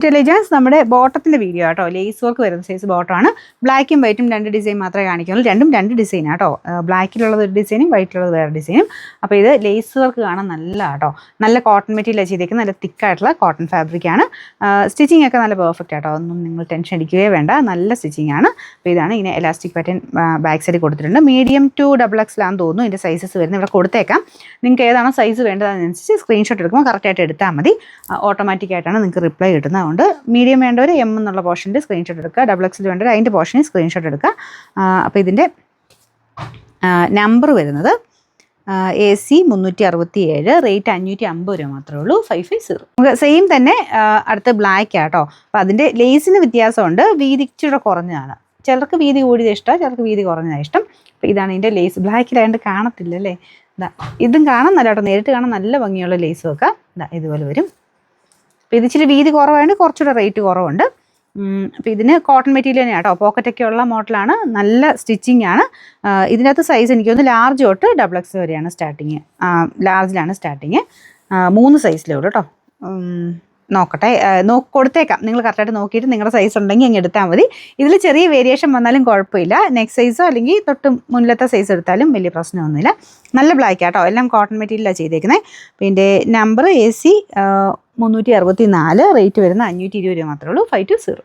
Intelligence നമ്മുടെ ബോട്ടത്തിന്റെ video ആട്ടോ. Lace work വരുന്ന സൈസ് ബോട്ടമാണ്. ബ്ലാക്കും വൈറ്റും രണ്ട് ഡിസൈൻ മാത്രമേ കാണിക്കുള്ളൂ. രണ്ടും രണ്ട് ഡിസൈൻ ആട്ടോ. ബ്ലാക്കിലുള്ളത് ഒരു ഡിസൈനും വൈറ്റിലുള്ളത് വേറെ ഡിസൈനും. അപ്പോൾ ഇത് ലേസ് വർക്ക് കാണാൻ നല്ല ആട്ടോ. നല്ല കോട്ടൺ മെറ്റീരിയൽ ചെയ്തേക്കുന്നത്, നല്ല തിക്കായിട്ടുള്ള കോട്ടൺ ഫാബ്രിക് ആണ്. സ്റ്റിച്ചിങ് ഒക്കെ നല്ല പെർഫെക്റ്റ് ആട്ടോ. ഒന്നും നിങ്ങൾ ടെൻഷൻ അടിക്കുകയേ വേണ്ട, നല്ല സ്റ്റിച്ചിങ് ആണ്. അപ്പോൾ ഇതാണ് ഇങ്ങനെ എലാസ്റ്റിക് പാറ്റേൺ ബാക്ക് സൈഡിൽ കൊടുത്തിട്ടുണ്ട്. മീഡിയം ടു XXL ആണെന്ന് തോന്നുന്നു ഇതിൻ്റെ സൈസസ് വരുന്നത്. ഇവിടെ കൊടുത്തേക്കാം. നിങ്ങൾക്ക് ഏതാണോ സൈസ് വേണ്ടതനുസരിച്ച് സ്ക്രീൻഷോട്ട് എടുക്കുമ്പോൾ കറക്റ്റായിട്ട് എടുത്താൽ മതി. ഓട്ടോമാറ്റിക്കായിട്ടാണ് നിങ്ങൾക്ക് റിപ്ലൈ കിട്ടുന്നത്. മീഡിയം വേണ്ടവർ എം എന്നുള്ള പോർഷൻ്റെ സ്ക്രീൻഷോട്ട് എടുക്കുക, XXL വേണ്ടവർ അതിൻ്റെ പോർഷനിൽ സ്ക്രീൻഷോട്ട് എടുക്കുക. അപ്പോൾ ഇതിൻ്റെ നമ്പർ വരുന്നത് AC 367, റേറ്റ് 550 രൂപ മാത്രമേ ഉള്ളൂ. 550. നമുക്ക് സെയിം തന്നെ അടുത്ത ബ്ലാക്ക് ആട്ടോ. അപ്പോൾ അതിൻ്റെ ലേസിന് വ്യത്യാസമുണ്ട്. വീതി ഇച്ചിരി കുറഞ്ഞതാണ്. ചിലർക്ക് വീതി കൂടിയത് ഇഷ്ടം, ചിലർക്ക് വീതി കുറഞ്ഞതാണ് ഇഷ്ടം. അപ്പോൾ ഇതാണ് ഇതിൻ്റെ ലേസ്. ബ്ലാക്കിലായതുകൊണ്ട് കാണത്തില്ല അല്ലേ. ഇതും കാണാൻ നല്ല കേട്ടോ, നേരിട്ട് കാണാൻ നല്ല ഭംഗിയുള്ള ലേസ് വെക്കാം. ഇതുപോലെ വരും. അപ്പോൾ ഇത് ഇച്ചിരി വീതി കുറവായതുകൊണ്ട് കുറച്ചുകൂടെ റേറ്റ് കുറവുണ്ട്. അപ്പോൾ ഇതിന് കോട്ടൺ മെറ്റീരിയൽ തന്നെയാണ് കേട്ടോ. പോക്കറ്റൊക്കെ ഉള്ള മോഡലാണ്. നല്ല സ്റ്റിച്ചിങ് ആണ്. ഇതിനകത്ത് സൈസ് എനിക്കൊന്ന് ലാർജ് തൊട്ട് XXL വരെയാണ് സ്റ്റാർട്ടിങ്. ലാർജിലാണ് സ്റ്റാർട്ടിങ്. 3 സൈസിലേ ഉള്ളൂ കേട്ടോ. നോക്കട്ടെ, കൊടുത്തേക്കാം. നിങ്ങൾ കറക്റ്റായിട്ട് നോക്കിയിട്ട് നിങ്ങളുടെ സൈസ് ഉണ്ടെങ്കിൽ അങ്ങ് എടുത്താൽ മതി. ഇതിൽ ചെറിയ വേരിയേഷൻ വന്നാലും കുഴപ്പമില്ല. നെക്സ്റ്റ് സൈസോ അല്ലെങ്കിൽ തൊട്ട് മുന്നിലത്തെ സൈസ് എടുത്താലും വലിയ പ്രശ്നമൊന്നുമില്ല. നല്ല ബ്ലാക്ക് ആട്ടോ. എല്ലാം കോട്ടൺ മെറ്റീരിയലാണ് ചെയ്തേക്കുന്നത്. പിന്നെ നമ്പർ AC 364, റേറ്റ് വരുന്ന 520 രൂപ മാത്രമേ ഉള്ളൂ. 520.